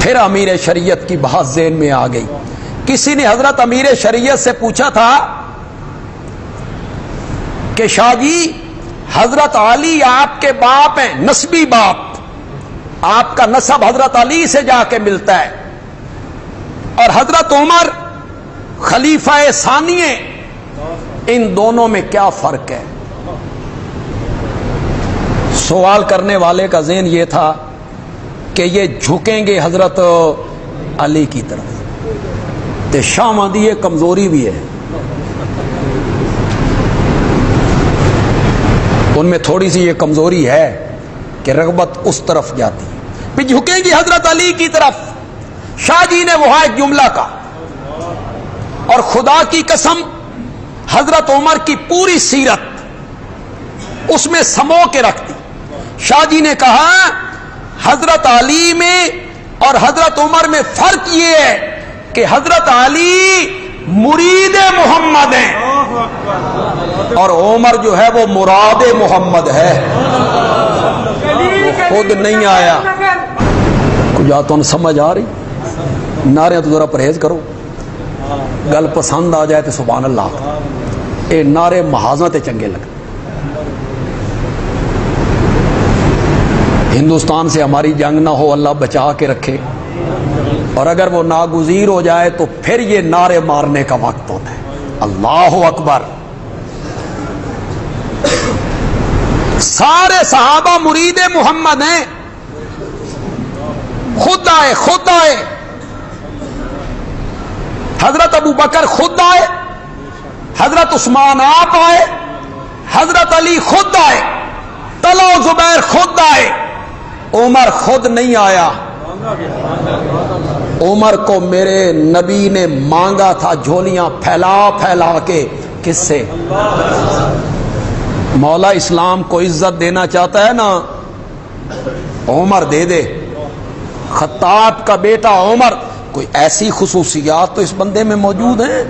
پھر امیر شریعت کی بات ذہن میں آ گئی. کسی نے حضرت امیر شریعت سے پوچھا تھا کہ شاہ جی حضرت علی آپ کے باپ ہیں، نسبی باپ، آپ کا نسب حضرت علی سے جا کے ملتا ہے، اور حضرت عمر خلیفہ ثانی ہیں، ان دونوں میں کیا فرق ہے؟ سوال کرنے والے کا ذہن یہ تھا کہ یہ جھکیں گے حضرت علی کی طرف. تے شاہ مہدی یہ کمزوری بھی ہے، ان میں تھوڑی سی یہ کمزوری ہے کہ رغبت اس طرف جاتی ہے، بھی جھکیں گی حضرت علی کی طرف. شاہ جی نے وہاں ایک جملہ کہا، اور خدا کی قسم حضرت عمر کی پوری سیرت اس میں سمو کے رکھ دی. شاہ جی نے کہا حضرت علی میں اور حضرت عمر میں فرق یہ ہے کہ حضرت علی مرید محمد ہیں اور عمر جو ہے وہ مراد محمد ہے، وہ خود نہیں آیا. کچھ بات ان سمجھ آ رہی؟ نعرے تو ذرا پرہیز کرو، گل پسند آ جائے تو سبحان اللہ، اے نعرے محاذاں تے چنگے لگتے. ہندوستان سے ہماری جنگ نہ ہو، اللہ بچا کے رکھے، اور اگر وہ ناگزیر ہو جائے تو پھر یہ نعرے مارنے کا وقت ہوتا ہے. اللہ اکبر. سارے صحابہ مرید محمد ہیں، خود آئے، خود آئے. حضرت ابو بکر خود آئے، حضرت عثمان آپ آئے، حضرت علی خود آئے، طلحہ و زبیر خود آئے، عمر خود نہیں آیا. عمر کو میرے نبی نے مانگا تھا جھولیاں پھیلا پھیلا کے. کس سے؟ مولا اسلام کو عزت دینا چاہتا ہے نا، عمر دے دے. خطاب کا بیٹا عمر، کوئی ایسی خصوصیات تو اس بندے میں موجود ہیں